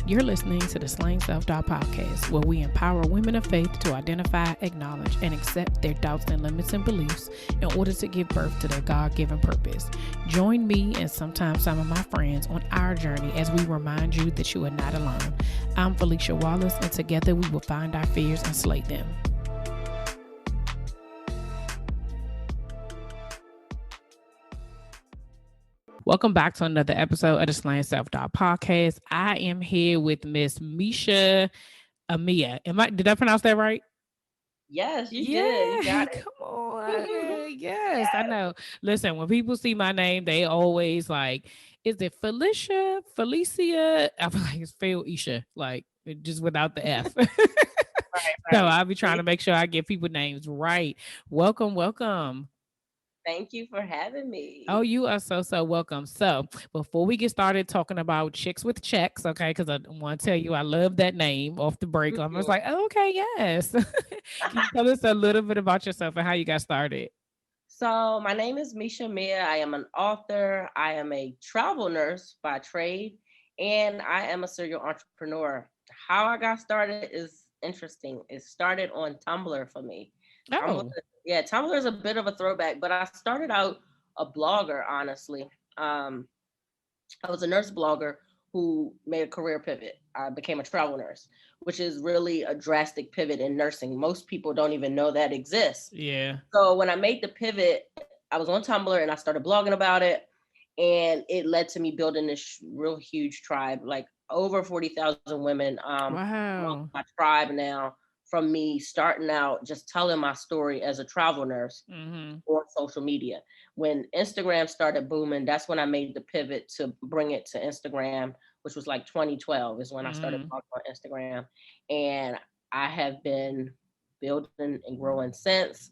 You're listening to the Slaying Self-Doubt podcast, where we empower women of faith to identify, acknowledge, and accept their doubts and limits and beliefs in order to give birth to their God-given purpose. Join me and sometimes some of my friends on our journey as we remind you that you are not alone. I'm Felicia Wallace, and together we will find our fears and slay them. Welcome back to another episode of the Slaying Self-Doubt podcast. I am here with Miss Meisha Amia. Did I pronounce that right? Yes, you did. You got it. Come on. Yes, I know. Listen, when people see my name, they always like, is it Felicia? I feel like it's Isha, like just without the F. So Right. I'll be trying to make sure I get people names right. Welcome. Thank you for having Oh, me. you are so welcome. So, before we get started talking about chicks with checks, okay, because I want to tell you, I love that name off the break. I'm just Mhm. like, oh, okay, yes. Can you tell us a little bit about yourself and how you got started? So, my name is Meisha Amia. I am an author. I am a travel nurse by trade, and I am a serial entrepreneur. How I got started is interesting. It started on Tumblr for me. Tumblr, Oh, yeah, Tumblr is a bit of a throwback, but I started out a blogger, honestly. Um, I was a nurse blogger who made a career pivot. I became a travel nurse, which is really a drastic pivot in nursing. Most people don't even know that exists. yeah. So when I made the pivot, I was on Tumblr and I started blogging about it. And it led to me building this real huge tribe, like over 40,000 women amongst Wow. my tribe now, from me starting out just telling my story as a travel nurse Mm-hmm. on social media. When Instagram started booming, that's when I made the pivot to bring it to Instagram, which was like 2012 is when I started Mm-hmm. blogging on Instagram. And I have been building and growing since.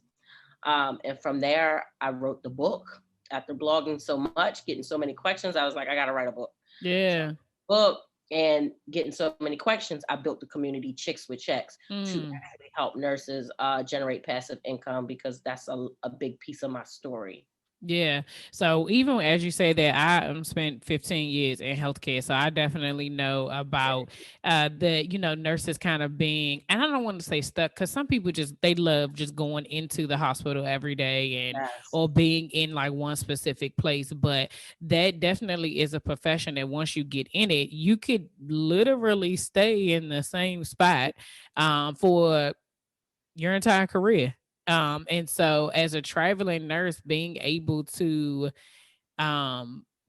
And from there, I wrote the book. After blogging so much, getting so many questions, I was like, I got to write a book. So, Yeah. book and getting so many questions, I built the community Chicks with Checks to Mm. actually help nurses generate passive income because that's a big piece of my story. Yeah. So even as you say that, I spent 15 years in healthcare, so I definitely know about the nurses kind of being, and I don't want to say stuck because some people just they love just going into the hospital every day and Yes. or being in like one specific place, but that definitely is a profession that once you get in it, you could literally stay in the same spot for your entire career. And so as a traveling nurse, being able to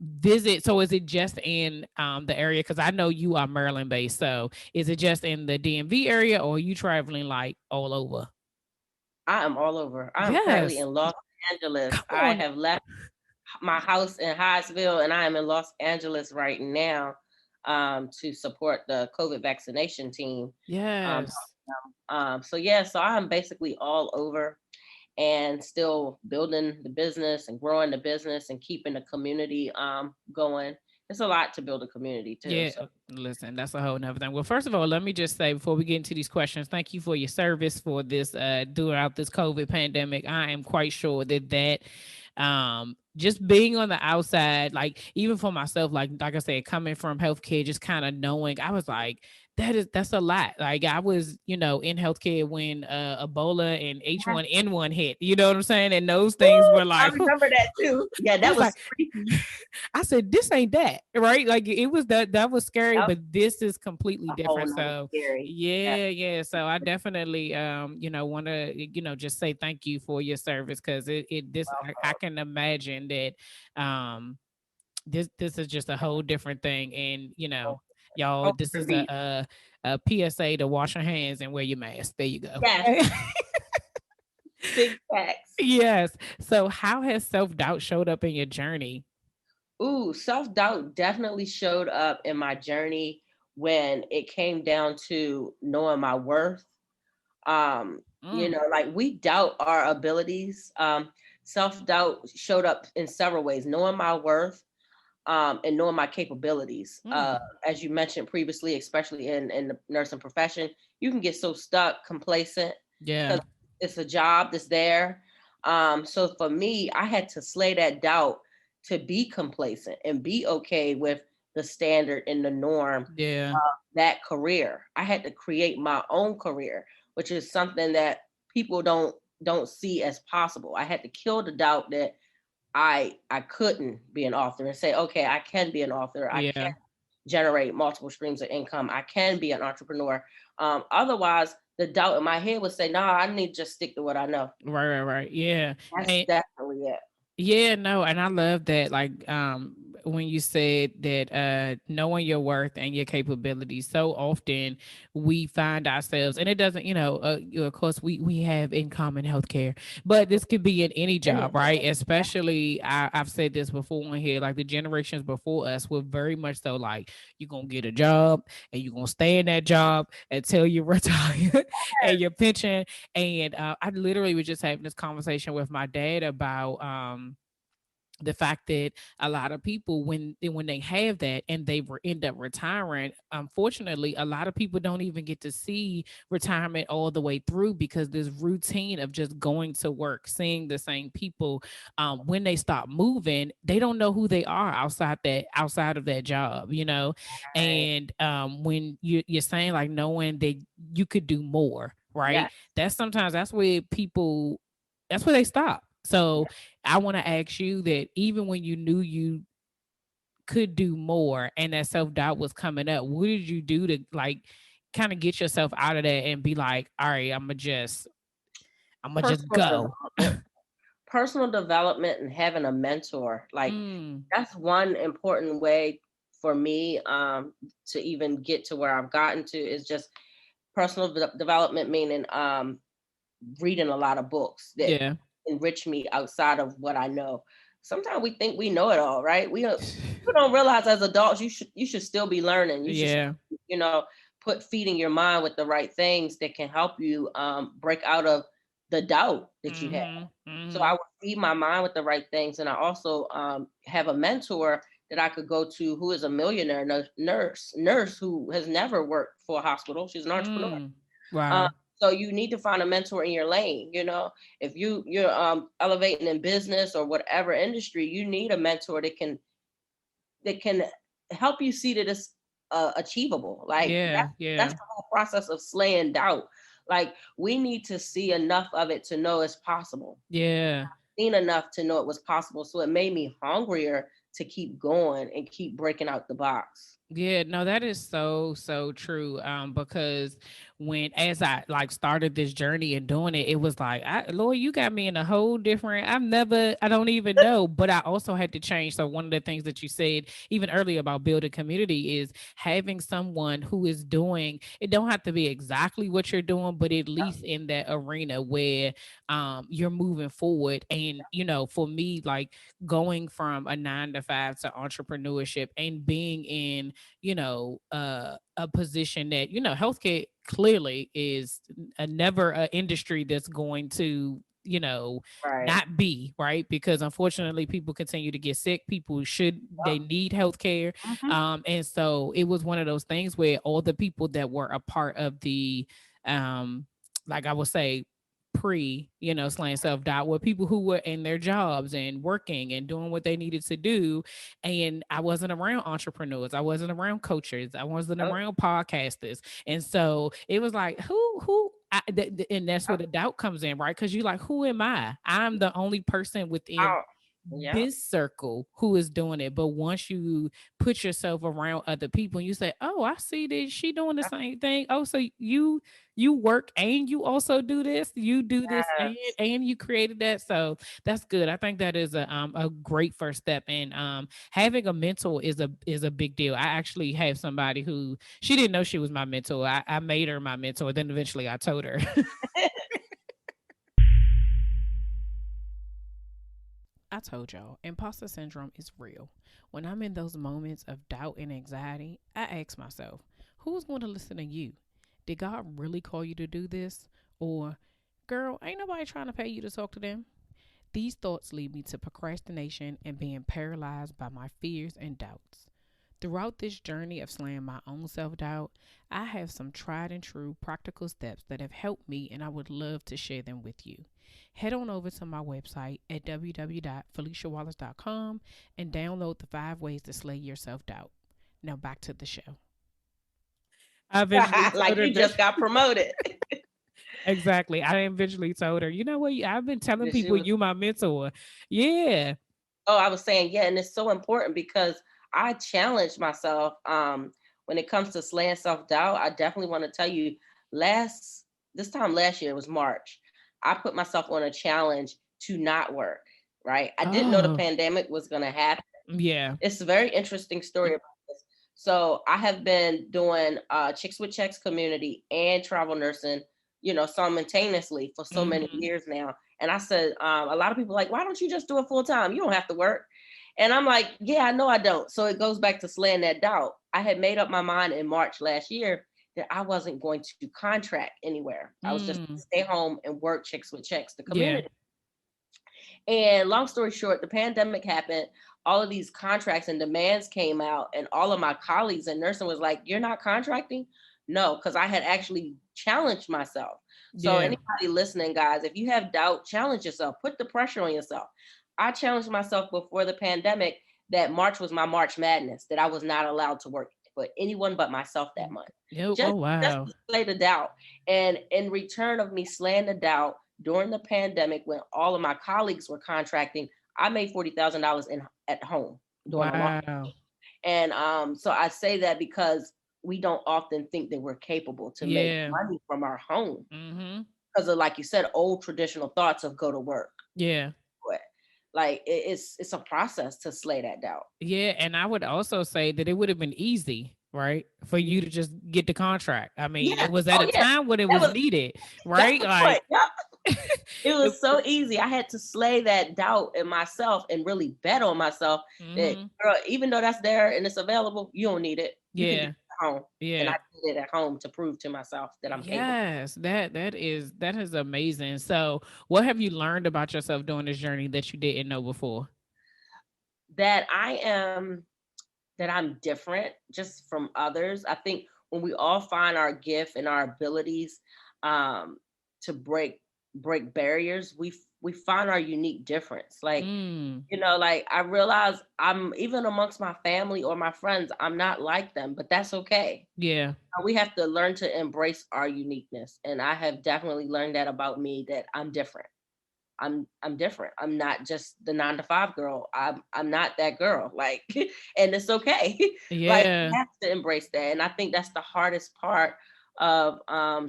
visit, so is it just in the area? Because I know you are Maryland based. So is it just in the DMV area or are you traveling like all over? I am all over. I am currently Yes. in Los Angeles. Come I on. have left my house in Hyattsville and I am in Los Angeles right now to support the COVID vaccination team. Um, Yes. so yeah, so I'm basically all over and still building the business and growing the business and keeping the community going. It's a lot to build a community too. Yeah, So listen, that's a whole nother thing. Well, first of all, let me just say before we get into these questions, thank you for your service for this throughout this COVID pandemic. I am quite sure that just being on the outside, like even for myself, like I said, coming from healthcare, just kind of knowing, I was like, that's a lot. Like I was, in healthcare when Ebola and H1N1 hit. You know what I'm saying? And those things woo, were I like, remember that too. Yeah, I that was like, was freaky. I said, this ain't that, right? Like it was that was scary, Yep, but this is completely a whole different. nother So scary. Yeah. yeah. So I definitely want to, just say thank you for your service because I can imagine that this is just a whole different thing. And y'all, Oh, this is indeed. a PSA to wash your hands and wear your mask. There you go. Yes, big facts. Yes. So how has self-doubt showed up in your journey? Ooh, self-doubt definitely showed up in my journey when it came down to knowing my worth. Mm, Like we doubt our abilities. Self-doubt showed up in several ways, knowing my worth, and knowing my capabilities. mm, As you mentioned previously, especially in the nursing profession, you can get so stuck, complacent, yeah. because it's a job that's there. So for me, I had to slay that doubt to be complacent and be okay with the standard and the norm Yeah. of that career. I had to create my own career, which is something that people don't see as possible. I had to kill the doubt that I couldn't be an author and say, okay, I can be an author. I can Yeah. generate multiple streams of income. I can be an entrepreneur. Otherwise, the doubt in my head would say, nah, I need to just stick to what I know. Right, right, right. Yeah. That's And definitely it. yeah, no, and I love that, like, when you said that, knowing your worth and your capabilities. So often we find ourselves, and it doesn't, of course, we have in common healthcare, but this could be in any job, Anything. right? Especially, I've said this before on here, like the generations before us were very much so like, you're gonna get a job and you're gonna stay in that job until you retire and your pension. And I literally was just having this conversation with my dad about the fact that a lot of people, when they have that and they end up retiring, unfortunately a lot of people don't even get to see retirement all the way through, because this routine of just going to work, seeing the same people, when they stop moving, they don't know who they are outside of that job, Right. and when you're saying like knowing that you could do more, right? Yes. That's where people, that's where they stop. So Yes. I want to ask you that, even when you knew you could do more and that self doubt was coming up, what did you do to, like, kind of get yourself out of that and be like, all right, I'm gonna just Personal go. development. Personal development and having a mentor. Like Mm, that's one important way for me to even get to where I've gotten to is just personal development, meaning reading a lot of books that yeah. enrich me outside of what I know. Sometimes we think we know it all, right? We don't realize as adults you should still be learning. You should, Yeah. you know, put feeding your mind with the right things that can help you break out of the doubt that you have. Mhm. So I Mhm. would feed my mind with the right things, and I also have a mentor that I could go to who is a millionaire nurse who has never worked for a hospital. She's an entrepreneur. Mm. Um, Wow. so you need to find a mentor in your lane. If you're elevating in business or whatever industry, you need a mentor that can help you see that it's achievable. Like Yeah. that's Yeah. the whole process of slaying doubt. Like we need to see enough of it to know it's possible. Yeah. Seen enough to know it was possible, so it made me hungrier to keep going and keep breaking out the box. Yeah, no, that is so, so true. Because as I like started this journey and doing it, it was like, Lord, you got me in a whole different, I don't even know. But I also had to change. So one of the things that you said even earlier about building community is having someone who is doing, it don't have to be exactly what you're doing, but at least in that arena where you're moving forward. And for me, like going from a 9 to 5 to entrepreneurship and being in a position that healthcare clearly is a never a industry that's going to Right. not be right, because unfortunately people continue to get sick. People should, they need healthcare. Mhm. And so it was one of those things where all the people that were a part of the like I would say pre slaying self-doubt were people who were in their jobs and working and doing what they needed to do. And I wasn't around entrepreneurs, I wasn't around coaches, I wasn't Oh, around podcasters. And so it was like, and that's where the doubt comes in, right? Because you're like, who am I? I'm the only person within oh, yeah. this circle who is doing it. But once you put yourself around other people and you say, oh, I see that she doing the same thing. Oh, so you work and you also do this, you do this, Yes. and you created that. So that's good. I think that is a great first step. And having a mentor is a big deal. I actually have somebody who, she didn't know she was my mentor. I made her my mentor, then eventually I told her. I told y'all, imposter syndrome is real. When I'm in those moments of doubt and anxiety, I ask myself, who's going to listen to you? Did God really call you to do this? Or, girl, ain't nobody trying to pay you to talk to them? These thoughts lead me to procrastination and being paralyzed by my fears and doubts. Throughout this journey of slaying my own self doubt, I have some tried and true practical steps that have helped me, and I would love to share them with you. Head on over to my website at www.feliciawallace.com and download the 5 ways to slay your self doubt. Now back to the show. I eventually told Like her you just that. got promoted. Exactly. I eventually told her, you know what? I've been telling She people was, you my mentor. Yeah. oh, I was saying, yeah, and it's so important because I challenged myself. When it comes to slaying self-doubt, I definitely want to tell you this time last year, it was March. I put myself on a challenge to not work, right? I didn't know the Oh, pandemic was gonna happen. yeah. It's a very interesting story about this. So I have been doing Chicks with Checks community and travel nursing, simultaneously for so many Hmm. years now. And I said, a lot of people are like, why don't you just do it full time? You don't have to work. And I'm like, yeah, I know I don't. So it goes back to slaying that doubt. I had made up my mind in March last year that I wasn't going to contract anywhere. I was just Mm, stay home and work Chicks with Checks, the yeah. community. And long story short, the pandemic happened. All of these contracts and demands came out, and all of my colleagues in nursing was like, "You're not contracting?" No, because I had actually challenged myself. So, Yeah. anybody listening, guys, if you have doubt, challenge yourself, put the pressure on yourself. I challenged myself before the pandemic that March was my March Madness, that I was not allowed to work for anyone but myself that month. Yep. Just, Oh, just wow. to slay the doubt. And in return of me slaying the doubt, during the pandemic when all of my colleagues were contracting, I made $40,000 in at home doing a launch. Wow. And so I say that because we don't often think that we're capable to make Yeah. money from our home Hmm. because of, like you said, old traditional thoughts of go to work. Yeah. But like it's a process to slay that doubt. Yeah. And I would also say that it would have been easy, right? For you to just get the contract. I mean, Yeah. it was at Oh a yeah. time when it That was was needed, that's right? the point. Like, Yeah. It it, was so easy. I had to slay that doubt in myself and really bet on myself that, hmm, girl, even though that's there and it's available, you don't need it. You can do yeah. it at home. And I Yeah. did it at home to prove to myself that I'm capable. Yes, that is amazing. So, what have you learned about yourself during this journey that you didn't know before? That I'm different just from others. I think when we all find our gift and our abilities um, to break barriers, we find our unique difference. Like, Mm, like I realize I'm even amongst my family or my friends, I'm not like them, but that's okay. yeah. We have to learn to embrace our uniqueness. And I have definitely learned that about me, that I'm different. I'm different. I'm not just the 9 to 5 girl. I'm not that girl. Like, and it's okay. Like, you Yeah. have to embrace that. And I think that's the hardest part of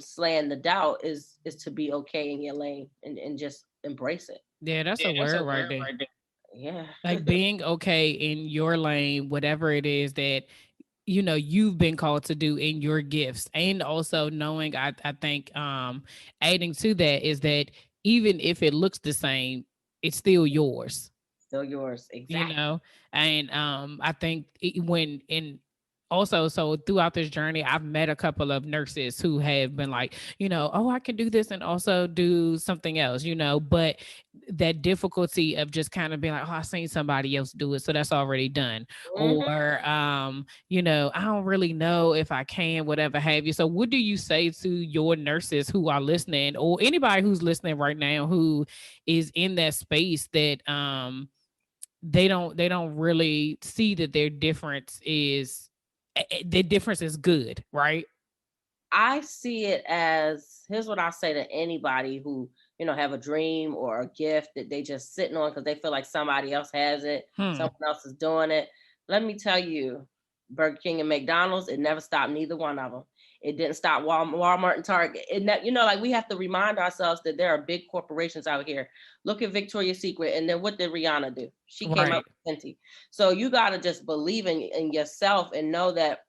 slaying the doubt is to be okay in your lane and just embrace it. Yeah, that's a word right there. Yeah. Like being okay in your lane, whatever it is that you've been called to do in your gifts. And also knowing I think adding to that is that even if it looks the same, it's still yours. Still yours. you Exactly. know and I think when in also, so throughout this journey I've met a couple of nurses who have been like, oh, I can do this and also do something else, but that difficulty of just kind of being like, oh, I seen somebody else do it, so that's already done. Mhm. Or I don't really know if I can, whatever have you. So what do you say to your nurses who are listening, or anybody who's listening right now who is in that space that they don't really see that their difference is good, right? I see it as, here's what I say to anybody who, have a dream or a gift that they just sitting on because they feel like somebody else has it, Hmm. someone else is doing it. Let me tell you, Burger King and McDonald's, it never stopped neither one of them. It didn't stop Walmart and Target. Like, we have to remind ourselves that there are big corporations out here. Look at Victoria's Secret, and then what did Rihanna do? She came up Right. with Fenty. So you got to just believe in yourself and know that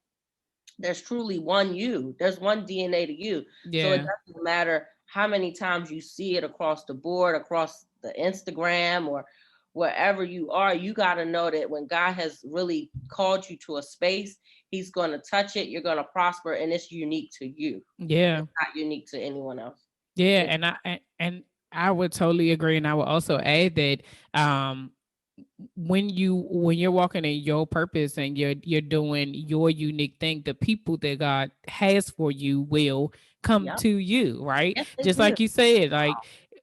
there's truly one you. There's one DNA to you. So it Yeah. doesn't matter how many times you see it across the board, across the Instagram or wherever you are. You got to know that when God has really called you to a space, He's going to touch it. You're going to prosper, and it's unique to you. Yeah. It's not unique to anyone else. Yeah. It's And I would totally agree. And I would also add that um when you're walking in your purpose and you're doing your unique thing, the people that God has for you will come Yep. to you, right? Yes, they Just do. like you said, like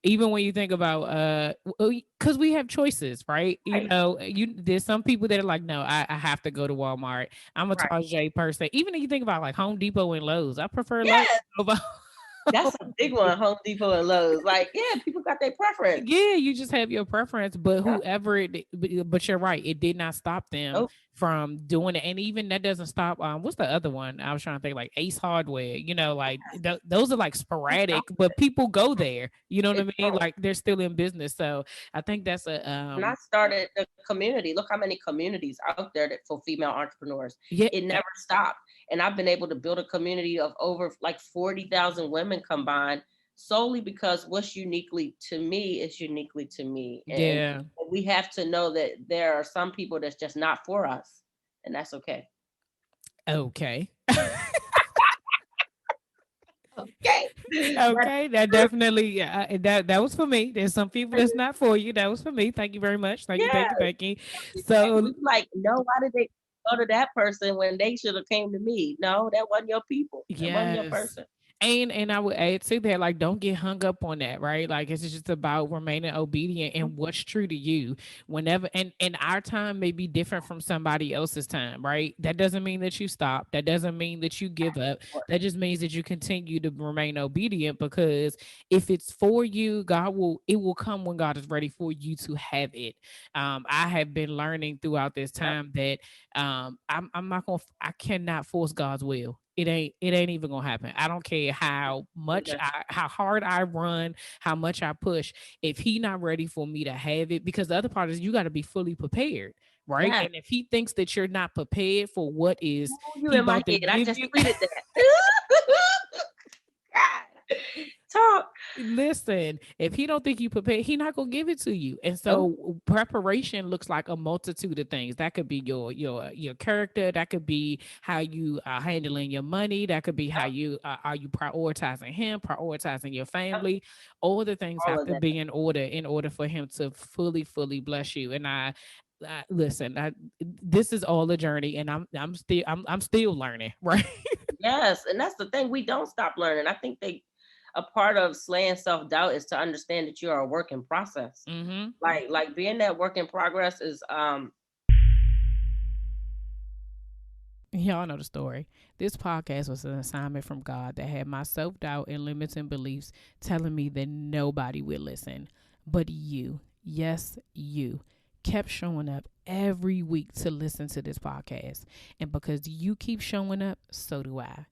even when you think about because we have choices, right? You Right, know, there's some people that are like, no, I have to go to Walmart. I'm a right. Target person. Even if you think about like Home Depot and Lowe's, I prefer Lowe's Yes, over that's a Home big Depot. one. Home Depot and Lowe's. Like, yeah, people got their preference. Yeah, you just have your preference, but Yep. whoever but you're right, it did not stop them Nope. from doing it. And even that doesn't stop what's the other one? I was trying to think, like Ace Hardware, you know, like those are like They sporadic, stop but people go there. You know what it. I mean? Like they're still in business. So I think that's a When I started the community, look how many communities out there that for female entrepreneurs. yeah, It never stopped. And I've been able to build a community of over like 40,000 women combined solely because what's uniquely to me is uniquely to me. And yeah. we have to know that there are some people that's just not for us. And that's okay. Okay. Okay. That's Okay, that true. definitely that was for me. There's some people that's not for you. That was for me. Thank you very much. Thank you, thank you, Yeah. thank you. And we So be like, no, why did they go to that person when they should have came to me? No, that wasn't your people. That wasn't your yes. person. And I would add to that, like, don't get hung up on that, right? Like, it's just about remaining obedient and what's true to you. Whenever and our time may be different from somebody else's time, right? That doesn't mean that you stop. That doesn't mean that you give up. That just means that you continue to remain obedient because if it's for you, it will come when God is ready for you to have it. I have been learning throughout this Yep. time that I'm not gonna I cannot force God's will. It ain't even gonna happen. I don't care how hard I run, how much I push. If he not ready for me to have it, because the other part is you got to be fully prepared, right? Yes. And if he thinks that you're not prepared for what is Oh, you he in my about to head. I give just you, tweeted that. God. Talk. listen, if he don't think you prepared, he not gonna give it to you. And Nope. so preparation looks like a multitude of things. That could be your character. That could be how you are handling your money. That could be how Yep. you are you prioritizing him, prioritizing your Yep. family. All the things All have of to that. be in order for him to fully bless you. And I listen. This is all a journey, and I'm still learning, right? Yes. And that's the thing. We don't stop learning. I think a part of slaying self-doubt is to understand that you are a work in process. hmm Like being that work in progress is Y'all know the story. This podcast was an assignment from God that had my self doubt and limiting beliefs telling me that nobody would listen. But you, yes, you, kept showing up every week to listen to this podcast. And because you keep showing up, so do I.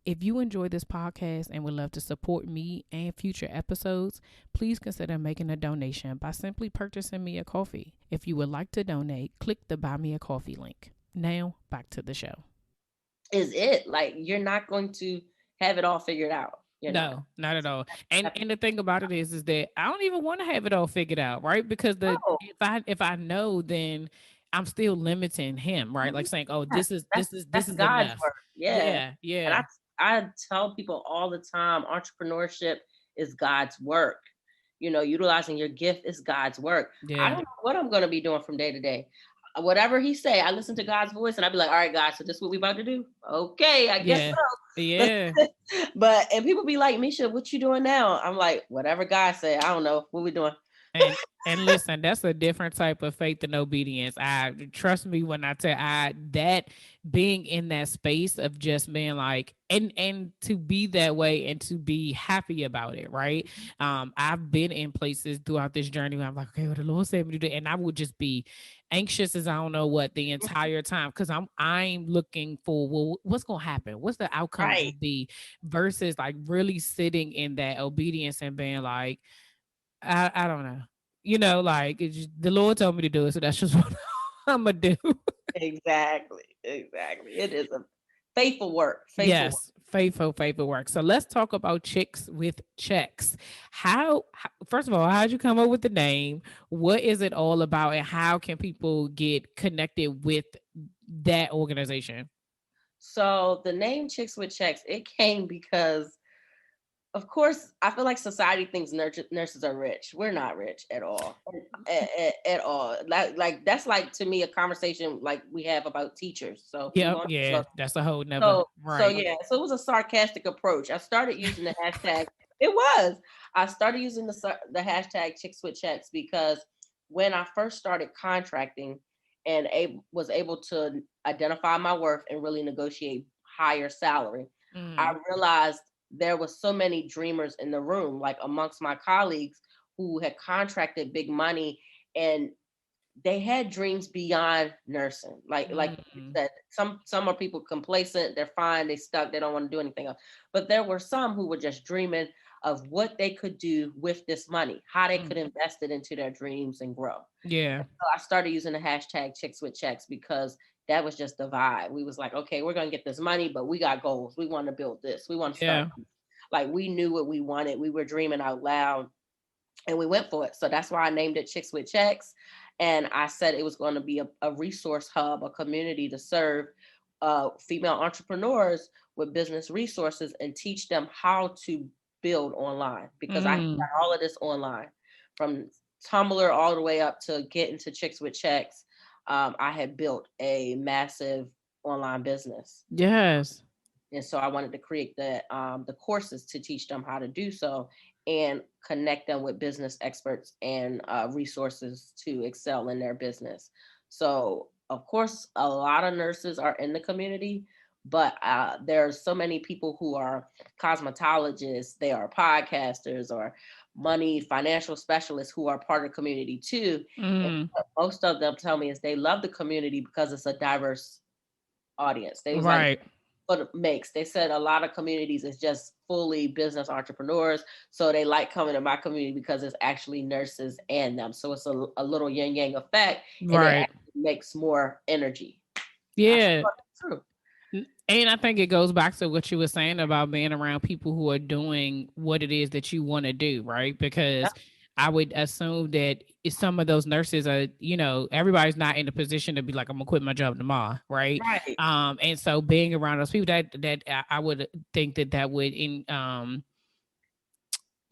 If you enjoy this podcast and would love to support me and future episodes, please consider making a donation by simply purchasing me a coffee. If you would like to donate, click the Buy Me a Coffee link. Now, back to the show. is it. Like you're not going to have it all figured out. You're not. No, not at all. And That's- and the thing about it is that I don't even want to have it all figured out, right? Because the No. if I know, then I'm still limiting him, right? Like Mhm. saying, "Oh, Yes, this that's is God's enough." work. Yeah. Yeah, And yeah, I tell people all the time, entrepreneurship is God's work. Utilizing your gift is God's work. I yeah, don't know what I'm going to be doing from day to day. Whatever he say, I listen to God's voice and I be like, all right, God, so this is what we about to do. Okay, I guess yeah, so. yeah. And people be like, Misha, what you doing now? I'm like, whatever God say, I don't know what we doing. And listen, that's a different type of faith and obedience. I trust me when I tell I that being in that space of just being like and to be that way and to be happy about it, right? I've been in places throughout this journey where I'm like, okay, well, the Lord said me to do that, and I would just be anxious as I don't know what the entire time because I'm looking for well, what's gonna happen? What's the outcome gonna Right. be? Versus like really sitting in that obedience and being like I don't know. Like the Lord told me to do it, so that's just what I'm gonna do. Exactly. Exactly. It is a faithful work. Faithful work. Yes, faithful work. So let's talk about chicks with checks. First of all, how'd you come up with the name? What is it all about, and how can people get connected with that organization? So the name Chicks with Checks, it came because of course, I feel like society thinks nurses are rich. We're not rich at all, at all. Like that's like to me a conversation like we have about teachers. So we Yep, want yeah, so that's a whole never so so right. yeah. So it was a sarcastic approach. I started using the hashtag. It was. I started using the hashtag chicks with checks because when I first started contracting and was able to identify my worth and really negotiate higher salary, I Mm, realized there was so many dreamers in the room, like amongst my colleagues who had contracted big money, and they had dreams beyond nursing. Like you mm, said, some are people complacent, they're fine, they stuck, they don't want to do anything else. But there were some who were just dreaming of what they could do with this money, how they mm. could invest it into their dreams and grow. Yeah. So I started using the hashtag chicks with checks because that was just the vibe. We was like, okay, we're gonna get this money, but we got goals. We want to build this. We want to start. Yeah. Like we knew what we wanted. We were dreaming out loud and we went for it. So that's why I named it Chicks with Checks. And I said it was going to be a resource hub, a community to serve female entrepreneurs with business resources and teach them how to build online because I got Mm. all of this online from Tumblr all the way up to get into Chicks with Checks. I had built a massive online business. Yes. And so I wanted to create the courses to teach them how to do so and connect them with business experts and resources to excel in their business. So of course, a lot of nurses are in the community, but there are so many people who are cosmetologists, they are podcasters or money financial specialists who are part of the community too. And Mm. what most of them tell me is they love the community because it's a diverse audience. They was like, Right. what it makes. They said a lot of communities is just fully business entrepreneurs. So they like coming to my community because it's actually nurses and them. So it's a little yin yang effect and it Right. actually makes more energy. I said, Yeah. "Oh, that's true." And I think it goes back to what you were saying about being around people who are doing what it is that you want to do, right? Yep. Because I would assume that if some of those nurses are, everybody's not in a position to be like, I'm gonna quit my job tomorrow, right? Right. And so being around those people that I would think that would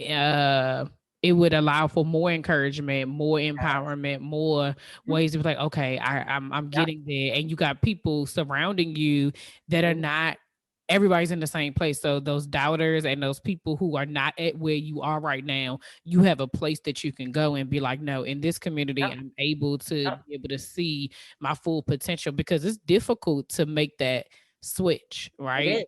uh it would allow for more encouragement, more empowerment, more Mhm. ways to be like, okay, I'm Yep. getting there. And you got people surrounding you that are Mhm. not everybody's in the same place. So those doubters and those people who are not at where you are right now, you have a place that you can go and be like, no, in this community, Yep. I'm able to Yep. be able to see my full potential because it's difficult to make that switch, It right? is.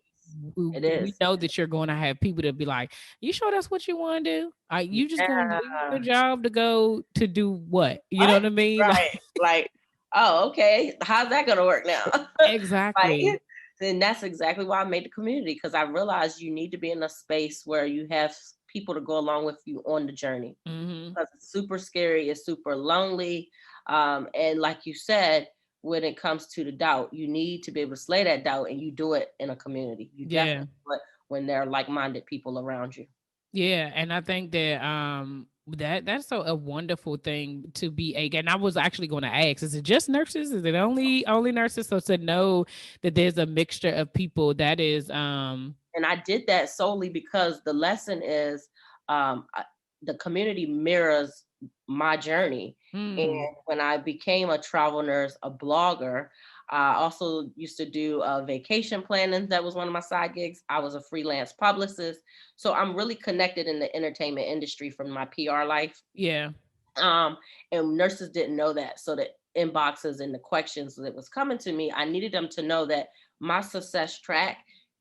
It We is. know that you're going to have people that be like, "You sure that's what you want to do? Are you just going to leave your Yeah. job to go to do what? You know What? what I mean?" Right. Like, oh, okay. How's that gonna work now? Exactly. Like, then that's exactly why I made the community because I realized you need to be in a space where you have people to go along with you on the journey. Hmm. Because it's super scary, it's super lonely. And like you said, when it comes to the doubt, you need to be able to slay that doubt and you do it in a community. You Yeah. definitely do it when there are like-minded people around you. Yeah, and I think that that's so a wonderful thing to be a and I was actually going to ask, is it just nurses? Is it only nurses? So to know that there's a mixture of people that is And I did that solely because the lesson is the community mirrors my journey. And mm, when I became a travel nurse, a blogger, I also used to do vacation planning. That was one of my side gigs. I was a freelance publicist. So I'm really connected in the entertainment industry from my PR life. yeah. Um, and nurses didn't know that. So the inboxes and the questions that was coming to me, I needed them to know that my success track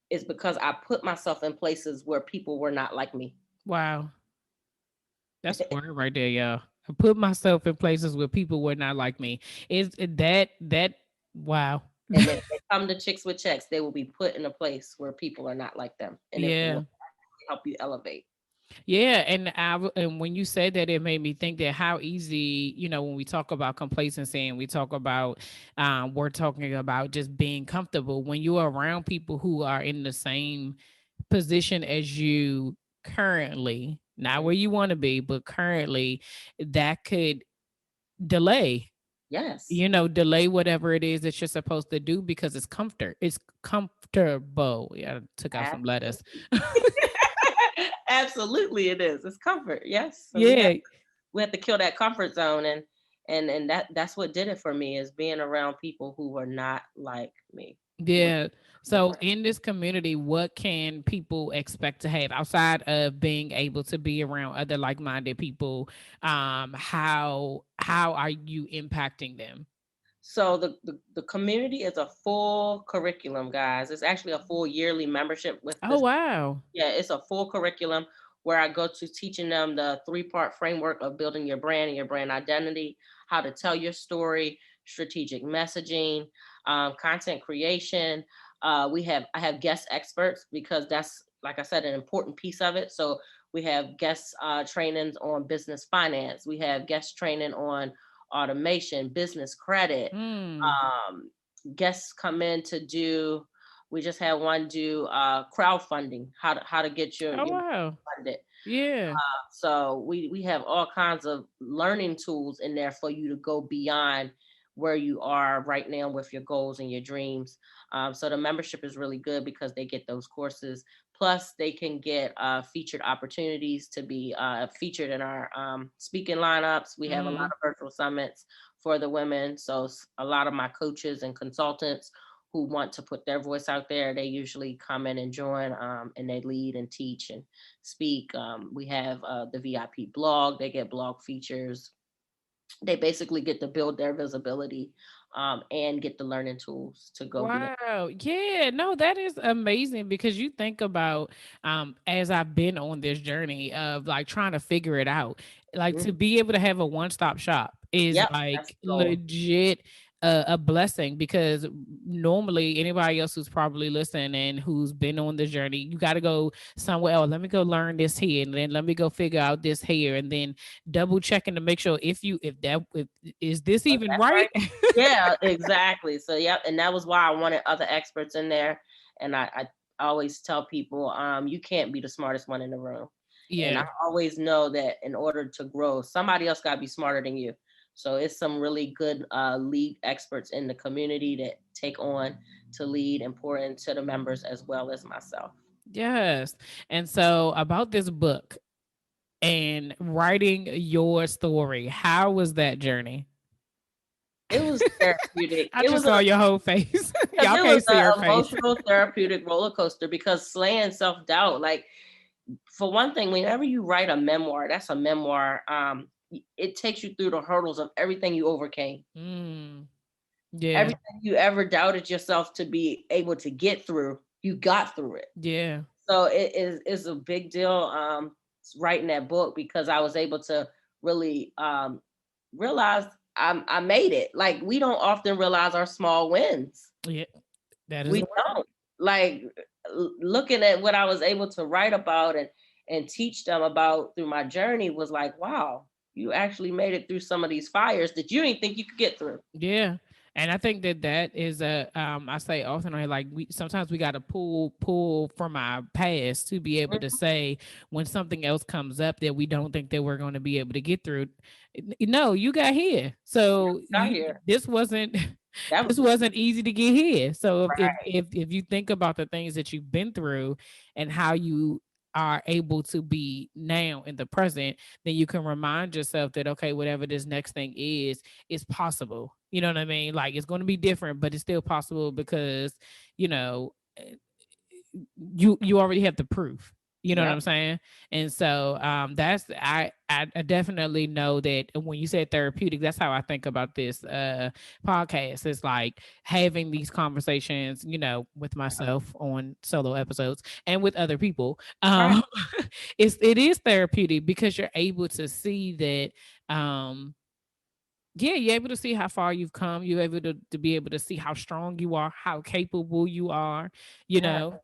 is because I put myself in places where people were not like me. Wow. That's a word right there, y'all. I put myself in places where people were not like me. Is that wow. And if they come to Chicks with Checks, they will be put in a place where people are not like them. And it will Yeah. help you elevate. Yeah, and when you said that, it made me think that how easy, when we talk about complacency and we talk about, we're talking about just being comfortable. When you're around people who are in the same position as you currently, not where you want to be, but currently, that could delay, Yes. delay whatever it is that you're supposed to do because it's comfort. It's comfortable. Yeah, I took out some letters. Absolutely. Absolutely it is. It's comfort. Yes. So Yeah. we have to kill that comfort zone and that's what did it for me is being around people who were not like me. Yeah. So different. in this community, what can people expect to have outside of being able to be around other like-minded people? How are you impacting them? So the community is a full curriculum, guys. It's actually a full yearly membership with Oh this. wow. Yeah, it's a full curriculum where I go to teaching them the three-part framework of building your brand and your brand identity, how to tell your story, strategic messaging, content creation. I have guest experts because that's, like I said, an important piece of it. So we have guest trainings on business finance. We have guest training on automation, business credit. Mm. Um, Guests come in to do. We just had one do crowdfunding, how to get Oh your wow. funded. Yeah. So we have all kinds of learning tools in there for you to go beyond where you are right now with your goals and your dreams. So the membership is really good because they get those courses. Plus, they can get featured opportunities to be featured in our speaking lineups. We have a lot Mm. of virtual summits for the women. So a lot of my coaches and consultants who want to put their voice out there, they usually come in and join, and they lead and teach and speak. We have the VIP blog. They get blog features. They basically get to build their visibility, and get the learning tools to go beyond. Wow. Yeah, no, that is amazing because you think about as I've been on this journey of like trying to figure it out, like to Mhm. be able to have a one-stop shop is Yep, that's like the goal. legit a blessing because normally anybody else who's probably listening and who's been on this journey, you got to go somewhere else. Let me go learn this here and then let me go figure out this here and then double checking to make sure if that if, is this Was even that right? right? Yeah, exactly. So yep, and that was why I wanted other experts in there. And I always tell people, you can't be the smartest one in the room. And I Yeah. always know that in order to grow, somebody else got to be smarter than you. So it's some really good lead experts in the community that take on to lead and pour into the members as well as myself. Yes. And so about this book and writing your story, how was that journey? It was therapeutic. I just saw your whole face. Because Y'all it was can't see her an face. emotional therapeutic roller coaster because slaying self-doubt, like, for one thing, whenever you write a memoir, that's a memoir. It takes you through the hurdles of everything you overcame, Mm, yeah. everything you ever doubted yourself to be able to get through. You got through it. Yeah. So it is a big deal, writing that book because I was able to really realize I made it. Like, we don't often realize our small wins. Yeah. That is We the word. don't. Like, looking at what I was able to write about and teach them about through my journey was like, wow, you actually made it through some of these fires that you didn't think you could get through. Yeah. And I think that that is a I say often like we sometimes we got to pull from our past to be able to Mhm. say when something else comes up that we don't think that we're going to be able to get through. No, you got here. So Got you here. this wasn't That was this wasn't easy to get here. So right. if you think about the things that you've been through and how you are able to be now in the present, then you can remind yourself that okay, whatever this next thing is possible. You know what I mean? Like it's going to be different, but it's still possible because you know you already have the proof. You know what Yep. I'm saying? And so that's I definitely know that when you said therapeutic, that's how I think about this podcast. It's like having these conversations, you know, with myself on solo episodes and with other people. Right. It is therapeutic because you're able to see that yeah, you're able to see how far you've come. You're able to be able to see how strong you are, how capable you are, you Yeah. know,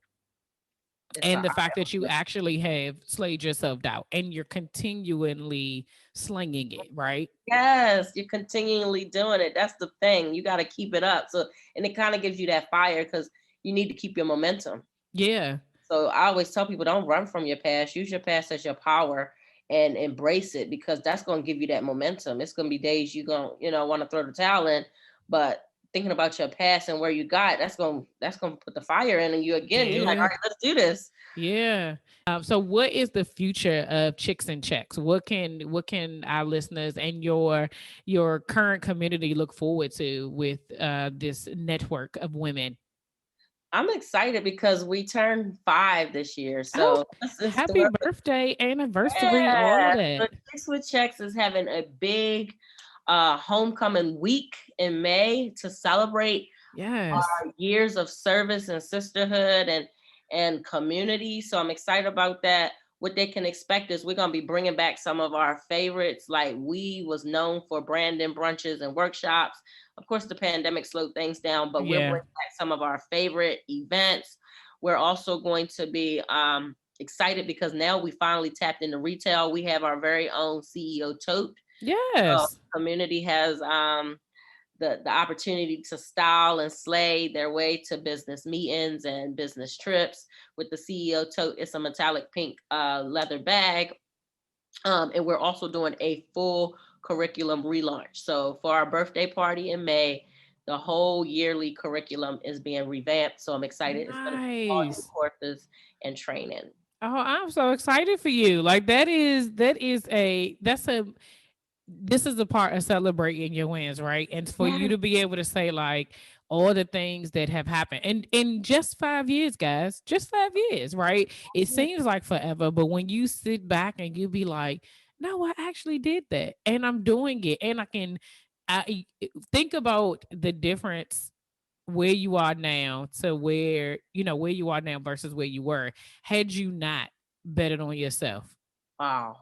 It's a and the fact that you actually have slayed your self doubt and you're continually slinging it, right? yes, you're continually doing it. That's the thing. You got to keep it up. So, and it kind of gives you that fire because you need to keep your momentum. Yeah. So I always tell people, don't run from your past. Use your past as your power and embrace it because that's going to give you that momentum. It's going to be days you're going to, want to throw the towel in, but thinking about your past and where you got, that's going to put the fire in you again. You're like, all Yeah. right, let's do this. Yeah. So what is the future of Chicks and Checks? What can our listeners and your current community look forward to with this network of women? I'm excited because we turned 5 this year. Oh, So this is happy birthday, anniversary, all of so that. Chicks with Checks is having a big homecoming week in May to celebrate Yes. our years of service and sisterhood and community. So I'm excited about that. What they can expect is we're gonna be bringing back some of our favorites. Like we was known for branding brunches and workshops. Of course, the pandemic slowed things down, but we're Yeah. bringing back some of our favorite events. We're also going to be excited because now we finally tapped into retail. We have our very own CEO tote. So Yes. community has the opportunity to style and slay their way to business meetings and business trips. With the CEO tote, it's a metallic pink leather bag. And we're also doing a full curriculum relaunch. So for our birthday party in May, the whole yearly curriculum is being revamped. So I'm excited. It's going to be all new Nice. courses and training. Oh, I'm so excited for you. Like this is a part of celebrating your wins, right? And for you Yes. to be able to say like all the things that have happened and in just 5 years, guys, just 5 years, right? It seems like forever, but when you sit back and you be like, no, I actually did that and I'm doing it. And I think about the difference where you are now to where you are now versus where you were had you not betted on yourself. Wow.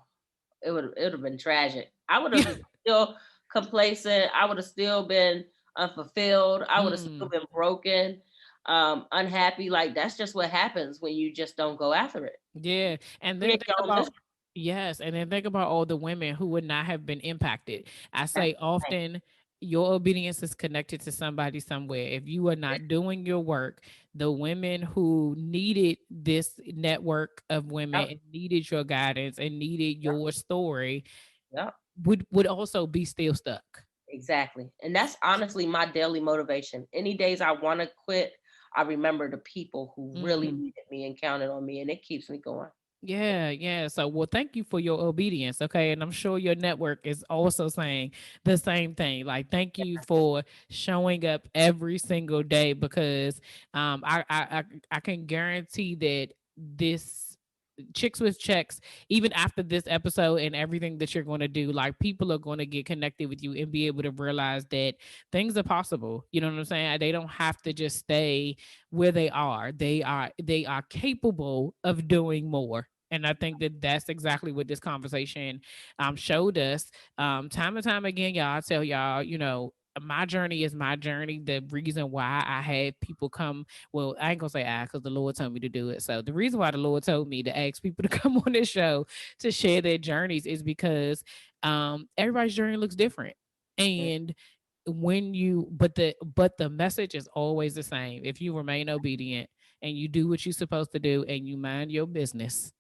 It would have been tragic. I would Yeah. have still complacent. I would have still been unfulfilled. I would have still Mm. been broken, unhappy. Like that's just what happens when you just don't go after it. Yeah, and then Create think your own about mystery. yes, and then think about all the women who would not have been impacted. I That's say the thing. often your obedience is connected to somebody somewhere. If you are not doing your work, the women who needed this network of women Yep, and needed your guidance and needed yep, your story yep. would also be still stuck. Exactly. And that's honestly my daily motivation. Any days I want to quit, I remember the people who really Mhm. needed me and counted on me, and it keeps me going. Yeah, yeah. So, well, thank you for your obedience. Okay. And I'm sure your network is also saying the same thing. Like, thank you for showing up every single day because I can guarantee that this chicks with checks, even after this episode and everything that you're going to do, like people are going to get connected with you and be able to realize that things are possible. You know what I'm saying? They don't have to just stay where they are. They are capable of doing more. And I think that that's exactly what this conversation showed us. Time and time again, y'all, I tell y'all, my journey is my journey. The reason why I had people come, well, I ain't gonna say I, because the Lord told me to do it. So the reason why the Lord told me to ask people to come on this show to share their journeys is because everybody's journey looks different. Mm. And but the message is always the same. If you remain obedient and you do what you're supposed to do and you mind your business.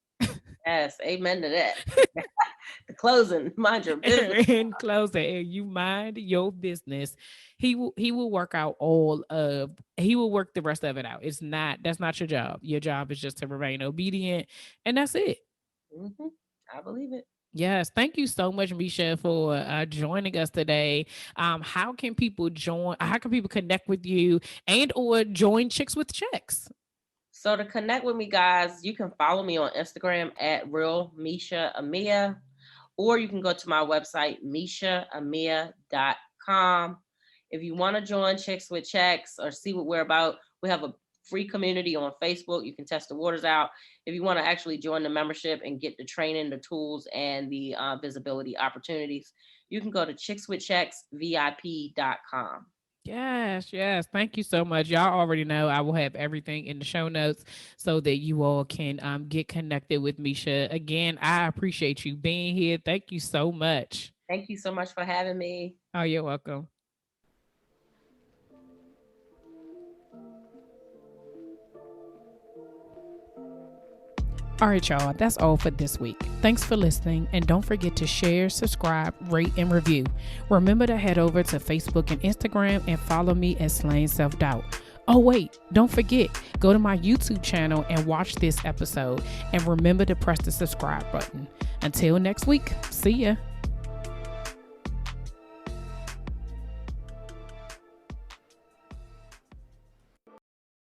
Yes, amen to that. The closing, mind your business. In closing, and you mind your business, he will work out he will work the rest of it out. That's not your job. Your job is just to remain obedient, and that's it. Hmm. I believe it. Yes, thank you so much, Misha, for joining us today. How can people join? How can people connect with you and or join Chicks with Checks? So to connect with me, guys, you can follow me on Instagram at real Meisha Amia, or you can go to my website, MeishaAmia.com. If you want to join Chicks with Checks or see what we're about, we have a free community on Facebook. You can test the waters out. If you want to actually join the membership and get the training, the tools, and the visibility opportunities, you can go to chickswithchecksvip.com. Yes, yes. Thank you so much. Y'all already know I will have everything in the show notes so that you all can get connected with Misha. Again, I appreciate you being here. Thank you so much. Thank you so much for having me. Oh, you're welcome. All right, y'all, that's all for this week. Thanks for listening, and don't forget to share, subscribe, rate, and review. Remember to head over to Facebook and Instagram and follow me at Slaying Self Doubt. Oh, wait, don't forget, go to my YouTube channel and watch this episode, and remember to press the subscribe button. Until next week, see ya.